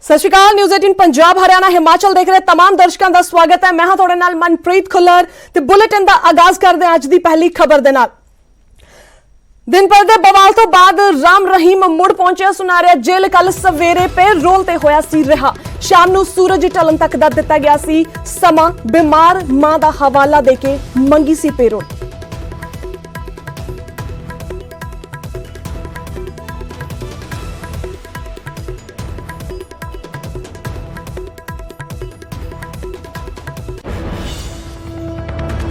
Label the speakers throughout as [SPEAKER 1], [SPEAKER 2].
[SPEAKER 1] सत श्री अकाल। न्यूज़ 18 पंजाब हरियाणा हिमाचल देख रहे तमाम दर्शकों का स्वागत है। मैं हां तुहाडे नाल मनप्रीत खुल्लर ते बुलेटिन का आगाज करदे हां अज दी पहली खबर दे नाल। दिन भर दे बवाल तो बाद राम रहीम मुड़ पहुंचे सुनारिया जेल। कल सवेरे पेरोल ते होया सी रिहा। शाम नूं सूरज ढलन तक दा दिता गया सी समा। बीमार मां दा हवाला देके मंगी सी पेरोल।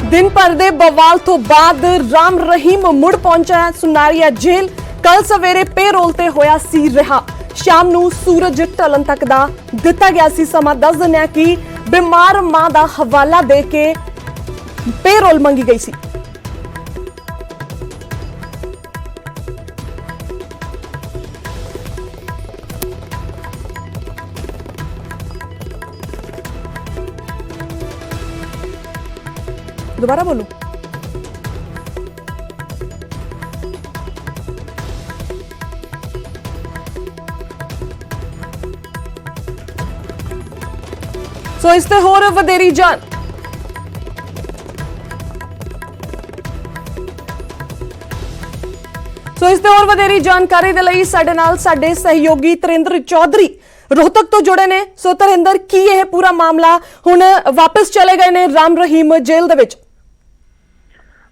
[SPEAKER 1] दिन भर दे बवाल तो बाद राम रहीम मुड़ पहुंचा सुनारिया जेल। कल सवेरे पेरोल ते होया सी रिहा। शाम नूं सूरज ढलन तक दा दिता गया सी समा। दस दिना कि बीमार मां दा हवाला दे के पेरोल मंगी गई सी। दोबारा बोलूं? सो इस ते होर वधेरी जान जानकारी दे लई साडे नाल साडे सहयोगी तरिंदर चौधरी रोहतक तो जुड़े ने। सो तरिंदर, की यह पूरा मामला हुण वापस चले गए ने राम रहीम जेल दे विच?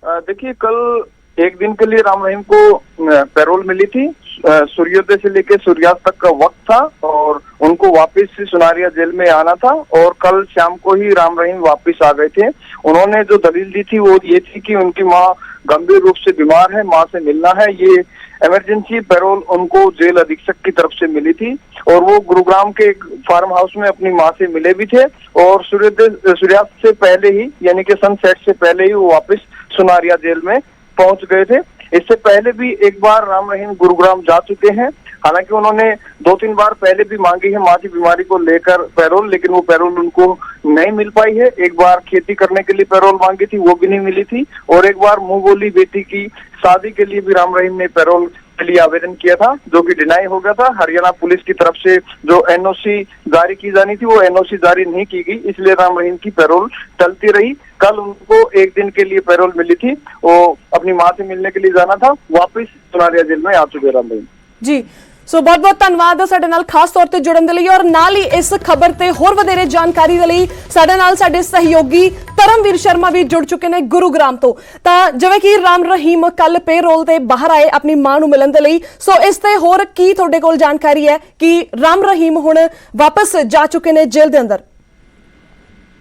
[SPEAKER 2] देखिए, कल एक दिन के लिए राम रहीम को पैरोल मिली थी। सूर्योदय से लेकर सूर्यास्त तक का वक्त था और उनको वापस से सुनारिया जेल में आना था और कल शाम को ही राम रहीम वापस आ गए थे। उन्होंने जो दलील दी थी वो ये थी कि उनकी मां गंभीर रूप से बीमार है, मां से मिलना है। ये इमरजेंसी पैरोल उनको जेल अधीक्षक की तरफ से मिली थी और वो गुरुग्राम के एक फार्म हाउस में अपनी मां से मिले भी थे और सूर्यास्त से पहले ही, यानी कि सनसेट से पहले ही वो वापस सुनारिया जेल में पहुंच गए थे। इससे पहले भी एक बार राम रहीम गुरुग्राम जा चुके हैं। हालांकि उन्होंने 2-3 बार पहले भी मांगी है मां की बीमारी को लेकर पैरोल, लेकिन वो पैरोल उनको नहीं मिल पाई है। एक बार खेती करने के लिए पैरोल मांगी थी, वो भी नहीं मिली थी और एक बार मुंह बोली बेटी की शादी के लिए भी राम रहीम ने पैरोल के लिए आवेदन किया था, जो कि डिनाई हो गया था। हरियाणा पुलिस की तरफ से जो एनओसी जारी की जानी थी वो एनओसी जारी नहीं की गई, इसलिए राम रहीम की पैरोल टलती रही। कल उनको एक दिन के लिए पैरोल मिली थी, वो अपनी मां से मिलने के लिए जाना था। वापस सुनारिया जेल में आ चुके राम रहीम
[SPEAKER 1] जी। सो बहुत बहुत धन्यवाद साडे नाल खास तौर ते जुड़न दे लई और नाल ही इस खबर ते होर वधेरे जानकारी दे लई साडे नाल साडे सहयोगी धर्मवीर शर्मा भी जुड़ चुके ने गुरुग्राम तो। तां जिवें कि राम रहीम कल पेरोल ते बाहर आए अपनी मां नूं मिलन दे लई, सो इस ते होर की तुहाडे कोल जानकारी है कि राम रहीम हुण वापस जा चुके ने जेल दे अंदर?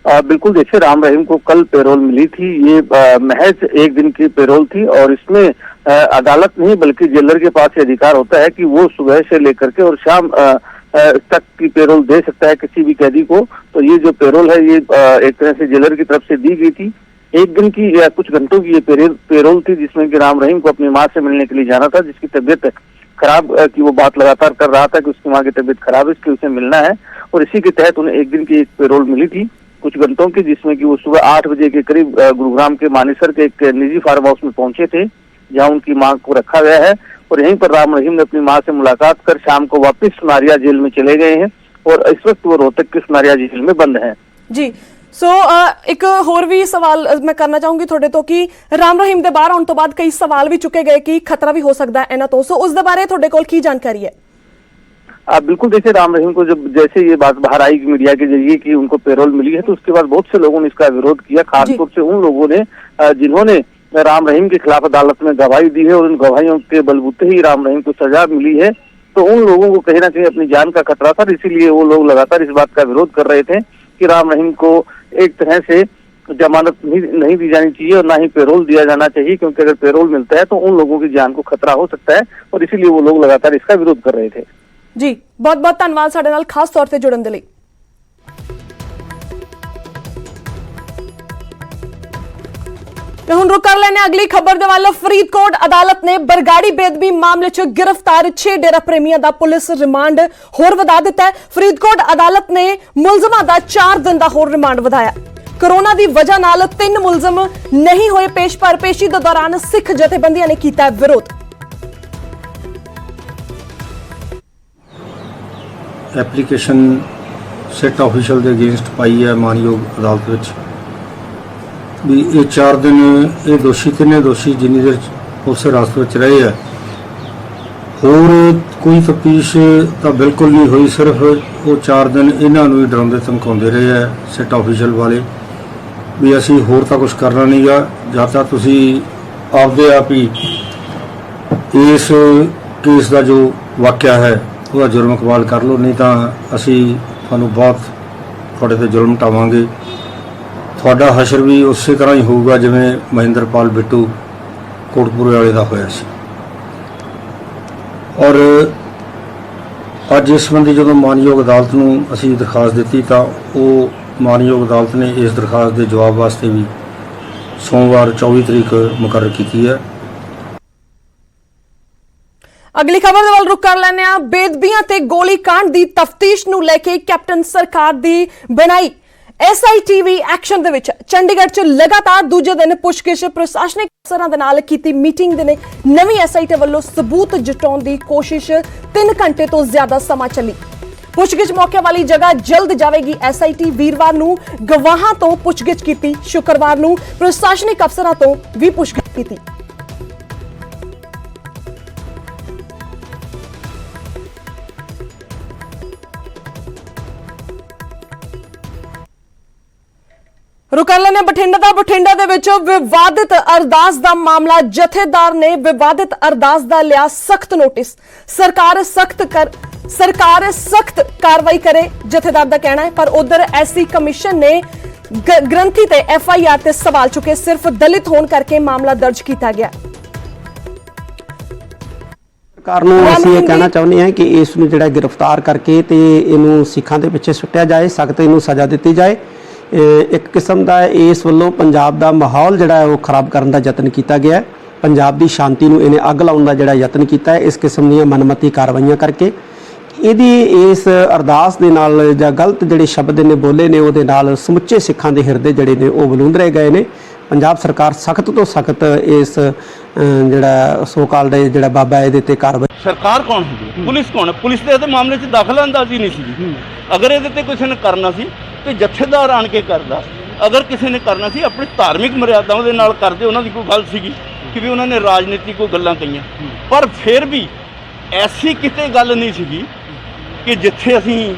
[SPEAKER 3] बिल्कुल, देखिए, राम रहीम को कल पेरोल मिली थी। ये महज एक दिन की पेरोल थी और इसमें अदालत नहीं बल्कि जेलर के पास ये अधिकार होता है कि वो सुबह से लेकर के और शाम तक की पेरोल दे सकता है किसी भी कैदी को। तो ये जो पेरोल है ये एक तरह से जेलर की तरफ से दी गई थी। एक दिन की या कुछ घंटों की ये पेरोल थी जिसमें कि राम रहीम को अपनी मां से मिलने के लिए जाना था, जिसकी तबीयत खराब की वो बात लगातार कर रहा था कि उसकी मां की तबीयत खराब है, इसलिए उसे मिलना है और इसी के तहत उन्हें एक दिन की एक पेरोल मिली थी कुछ घंटों की, जिसमें कि वो सुबह 8 बजे के करीब गुरुग्राम के मानेसर के एक निजी फार्म हाउस में पहुंचे थे जहां उनकी मां को रखा गया है और यहीं पर राम रहीम ने अपनी मां से मुलाकात कर शाम को वापस सुनारिया जेल में चले गए हैं और इस वक्त वो रोहतक के सुनारिया जेल में बंद हैं।
[SPEAKER 1] जी। सो एक होर भी सवाल मैं करना चाहूंगी थोड़े तो कि राम रहीम दे बाहर आने तो बाद कई सवाल भी चुके गए कि खतरा भी हो सकता है इन्हां तो, सो उस दे बारे थोड़े कोल की जानकारी है?
[SPEAKER 3] बिल्कुल, देखिए, राम रहीम को जब जैसे ये बात बाहर आई मीडिया के जरिए कि उनको पेरोल मिली है तो उसके बाद बहुत से लोगों ने इसका विरोध किया, खासतौर से उन लोगों ने जिन्होंने राम रहीम के खिलाफ अदालत में गवाही दी है और उन गवाहियों के बलबूते ही राम रहीम को सजा मिली है। तो उन लोगों को कहीं ना कहीं अपनी जान का खतरा था, इसीलिए वो लोग लगातार इस बात का विरोध कर रहे थे कि राम रहीम को एक तरह से जमानत नहीं दी जानी चाहिए और ना ही पेरोल दिया जाना चाहिए, क्योंकि अगर पेरोल मिलता है तो उन लोगों की जान को खतरा हो सकता है और इसीलिए वो लोग लगातार इसका विरोध कर रहे थे।
[SPEAKER 1] जी, बहुत बहुत धन्यवाद साडे नाल खास तौर ते जुड़न दे लई। हुण रुक कर लेने अगली खबर दे वाल। फरीदकोट अदालत ने बरगाड़ी बेदबी मामले च गिरफ्तार 6 डेरा प्रेमियों का पुलिस रिमांड होर वधा दिता है। फरीदकोट अदालत ने मुलजमां का 4 दिन का होर रिमांड वधाया। कोरोना की वजह नाल 3 मुलजम नहीं होए पेश, पर पेशी के दौरान सिख जथेबंदियां ने किया विरोध।
[SPEAKER 4] ਐਪਲੀਕੇਸ਼ਨ ਸਿਟ ਆਫੀਸ਼ਲ ਦੇ ਅਗੇਂਸਟ ਪਾਈ ਹੈ ਮਾਨਯੋਗ ਅਦਾਲਤ ਵਿੱਚ ਵੀ ਇਹ 4 ਦਿਨ ਇਹ ਦੋਸ਼ੀ ਤਿੰਨੇ ਦੋਸ਼ੀ ਜਿੰਨੀ ਦੇਰ ਪੁਲਿਸ ਹਿਰਾਸਤ ਵਿੱਚ ਰਹੇ ਆ ਹੋਰ ਕੋਈ ਤਫਤੀਸ਼ ਤਾਂ ਬਿਲਕੁਲ ਨਹੀਂ ਹੋਈ। ਸਿਰਫ ਉਹ 4 ਦਿਨ ਇਹਨਾਂ ਨੂੰ ਹੀ ਡਰਾਉਂਦੇ ਧਮਕਾਉਂਦੇ ਰਹੇ ਆ ਸਿਟ ਆਫੀਸ਼ਲ ਵਾਲੇ ਵੀ ਅਸੀਂ ਹੋਰ ਤਾਂ ਕੁਝ ਕਰਨਾ ਨਹੀਂਗਾ, ਜਾਂ ਤਾਂ ਤੁਸੀਂ ਆਪਦੇ ਆਪ ਹੀ ਇਸ ਕੇਸ ਦਾ ਜੋ ਵਾਕਿਆ ਹੈ ਉਹਦਾ ਜੁਰਮ ਕਬੂਲ ਕਰ ਲਓ, ਨਹੀਂ ਤਾਂ ਅਸੀਂ ਤੁਹਾਨੂੰ ਬਹੁਤ ਤੁਹਾਡੇ ਤੇ ਜ਼ੁਲਮ ਢਾਵਾਂਗੇ। ਤੁਹਾਡਾ ਹਸ਼ਰ ਵੀ ਉਸੇ ਤਰ੍ਹਾਂ ਹੀ ਹੋਊਗਾ ਜਿਵੇਂ ਮਹਿੰਦਰਪਾਲ ਬਿੱਟੂ ਕੋਟਪੁਰੇ ਵਾਲੇ ਦਾ ਹੋਇਆ ਸੀ। ਔਰ ਅੱਜ ਇਸ ਸੰਬੰਧੀ ਜਦੋਂ ਮਾਨਯੋਗ ਅਦਾਲਤ ਨੂੰ ਅਸੀਂ ਦਰਖਾਸਤ ਦਿੱਤੀ ਤਾਂ ਉਹ ਮਾਨਯੋਗ ਅਦਾਲਤ ਨੇ ਇਸ ਦਰਖਾਸਤ ਦੇ ਜਵਾਬ ਵਾਸਤੇ ਵੀ ਸੋਮਵਾਰ 24 ਤਰੀਕ ਮੁਕਰਰ ਕੀਤੀ ਹੈ।
[SPEAKER 1] ਅਗਲੀ ਖਬਰ ਦੇ ਵੱਲ ਰੁਕ ਕਰ ਲੈਂਦੇ ਹਾਂ। ਬੇਦਬੀਆਂ ਤੇ ਗੋਲੀकांड ਦੀ ਤਫਤੀਸ਼ ਨੂੰ ਲੈ ਕੇ ਕੈਪਟਨ ਸਰਕਾਰ ਦੀ ਬਣਾਈ SITV ਐਕਸ਼ਨ ਦੇ ਵਿੱਚ ਚੰਡੀਗੜ੍ਹ 'ਚ ਲਗਾਤਾਰ ਦੂਜੇ ਦਿਨ ਪੁੱਛਗਿੱਛ ਪ੍ਰਸ਼ਾਸਨਿਕ ਅਫਸਰਾਂ ਦੇ ਨਾਲ ਕੀਤੀ ਮੀਟਿੰਗ ਦੇ ਨੇ ਨਵੀਂ SIT ਵੱਲੋਂ ਸਬੂਤ ਜੁਟਾਉਣ ਦੀ ਕੋਸ਼ਿਸ਼ 3 ਘੰਟੇ ਤੋਂ ਜ਼ਿਆਦਾ ਸਮਾਂ ਚੱਲੀ। ਪੁੱਛਗਿੱਛ ਮੌਕੇ ਵਾਲੀ ਜਗ੍ਹਾ ਜਲਦ ਜਾਵੇਗੀ। SIT ਵੀਰਵਾਰ ਨੂੰ ਗਵਾਹਾਂ ਤੋਂ ਪੁੱਛਗਿੱਛ ਕੀਤੀ, ਸ਼ੁੱਕਰਵਾਰ ਨੂੰ ਪ੍ਰਸ਼ਾਸਨਿਕ ਅਫਸਰਾਂ ਤੋਂ ਵੀ ਪੁੱਛਗਿੱਛ ਕੀਤੀ। रुक कर लेने बठिंडा दे विच विवादित अरदास दा मामला। जथेदार ने विवादित अरदास दा लिया सख्त नोटिस। सरकार सख्त कार्रवाई करे, जथेदार दा कहना है। पर उधर SC कमीशन ने ग्रंथी ते FIR ते सवाल चुके। सिर्फ दलित होने करके मामला दर्ज किया गया।
[SPEAKER 5] सरकार ਨੂੰ ਅਸੀਂ ਇਹ ਕਹਿਣਾ ਚਾਹੁੰਦੇ ਹਾਂ ਕਿ ਇਸ ਨੂੰ ਜਿਹੜਾ गिरफ्तार करके ਤੇ ਇਹਨੂੰ ਸਿੱਖਾਂ ਦੇ ਪਿੱਛੇ ਸੁੱਟਿਆ ਜਾਏ, ਸਖਤ ਇਹਨੂੰ ਸਜ਼ਾ ਦਿੱਤੀ ਜਾਏ। एक किस्म का इस वालों पंजाब का माहौल जोड़ा है वो खराब करने का यत्न किया गया है। पंजाब की शांति को इन्हें अग लाने का जोड़ा यत्न किया है। इस किस्म दी मनमती कार्रवाइयां करके ਇਹਦੀ इस अरदास के नाल ਜਾਂ गलत ਜਿਹੜੇ शब्द ने बोले ने ਉਹਦੇ ਨਾਲ ਸਮੁੱਚੇ ਸਿੱਖਾਂ ਦੇ ਹਿਰਦੇ ਜਿਹੜੇ ਨੇ ਉਹ ਬਲੂੰਦਰੇ ਗਏ ਨੇ। पंजाब सरकार सख्त तो सख्त इस ਜਿਹੜਾ ਸੋ ਕਾਲ ਦੇ ਜਿਹੜਾ ਬਾਬਾ ਇਹਦੇ ਤੇ ਕਾਰਵਾਈ।
[SPEAKER 6] सरकार कौन होगी, पुलिस कौन है? पुलिस ਦੇ ਮਾਮਲੇ 'ਚ ਦਾਖਲਾ ਅੰਦਾਜ਼ੀ ਨਹੀਂ ਸੀ। ਅਗਰ ਇਹਦੇ ਤੇ ਕਿਸੇ ਨੇ ਕਰਨਾ ਸੀ ਤੇ ਜਥੇਦਾਰ ਆਣ ਕੇ ਕਰਦਾ। ਅਗਰ ਕਿਸੇ ਨੇ ਕਰਨਾ ਸੀ ਆਪਣੀ ਧਾਰਮਿਕ ਮਰਿਆਦਾਵਾਂ ਦੇ ਨਾਲ ਕਰਦੇ। ਉਹਨਾਂ ਦੀ ਕੋਈ ਗੱਲ ਸੀਗੀ ਕਿ ਵੀ ਉਹਨਾਂ ਨੇ ਰਾਜਨੀਤਿਕ ਕੋਈ ਗੱਲਾਂ ਕਹੀਆਂ, ਪਰ ਫਿਰ ਵੀ ਐਸੀ ਕਿਤੇ ਗੱਲ ਨਹੀਂ ਸੀਗੀ ਕਿ ਜਿੱਥੇ ਅਸੀਂ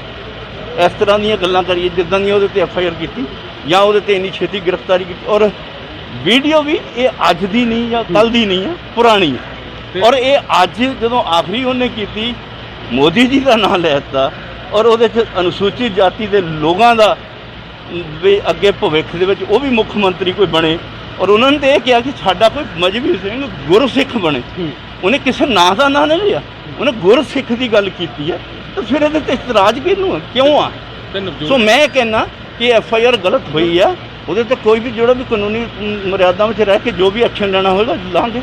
[SPEAKER 6] ਇਸ ਤਰ੍ਹਾਂ ਦੀਆਂ ਗੱਲਾਂ ਕਰੀਏ ਜਿੱਦਾਂ ਦੀਆਂ ਉਹਦੇ ਤੇ FIR ਕੀਤੀ ਜਾਂ ਉਹਦੇ ਤੇ ਇੰਨੀ ਛੇਤੀ ਗ੍ਰਿਫਤਾਰੀ ਕੀਤੀ। ਔਰ ਵੀਡੀਓ ਵੀ ਇਹ ਅੱਜ ਦੀ ਨਹੀਂ ਜਾਂ ਕੱਲ੍ਹ ਦੀ ਨਹੀਂ ਹੈ, ਪੁਰਾਣੀ ਹੈ। ਔਰ ਇਹ ਅੱਜ ਜਦੋਂ ਆਖਰੀ ਉਹਨੇ ਕੀਤੀ ਮੋਦੀ ਜੀ ਦਾ ਨਾਂ ਲੈ ਦਿੱਤਾ ਔਰ ਉਹਦੇ 'ਚ ਅਨੁਸੂਚਿਤ ਜਾਤੀ ਦੇ ਲੋਕਾਂ ਦਾ ਵੀ ਅੱਗੇ ਭਵਿੱਖ ਦੇ ਵਿੱਚ ਉਹ ਵੀ ਮੁੱਖ ਮੰਤਰੀ ਕੋਈ ਬਣੇ। ਔਰ ਉਹਨਾਂ ਨੇ ਤਾਂ ਇਹ ਕਿਹਾ ਕਿ ਸਾਡਾ ਕੋਈ ਮਜ਼ਹਬੀ ਸਿੰਘ ਗੁਰਸਿੱਖ ਬਣੇ। ਉਹਨੇ ਕਿਸੇ ਨਾਂ ਦਾ ਨਾਂ ਨਹੀਂ ਲਿਆ, ਉਹਨੇ ਗੁਰਸਿੱਖ ਦੀ ਗੱਲ ਕੀਤੀ ਹੈ। ਤਾਂ ਫਿਰ ਇਹਦੇ 'ਤੇ ਇਤਰਾਜ਼ ਕਿਉਂ ਆ? ਸੋ ਮੈਂ ਕਹਿੰਦਾ ਕਿ FIR ਗਲਤ ਹੋਈ ਆ। ਉਹਦੇ 'ਤੇ ਕੋਈ ਵੀ ਜਿਹੜਾ ਵੀ ਕਾਨੂੰਨੀ ਮਰਿਆਦਾ ਵਿੱਚ ਰਹਿ ਕੇ ਜੋ ਵੀ ਐਕਸ਼ਨ ਲੈਣਾ ਹੋਵੇਗਾ ਲਾਂਗੇ।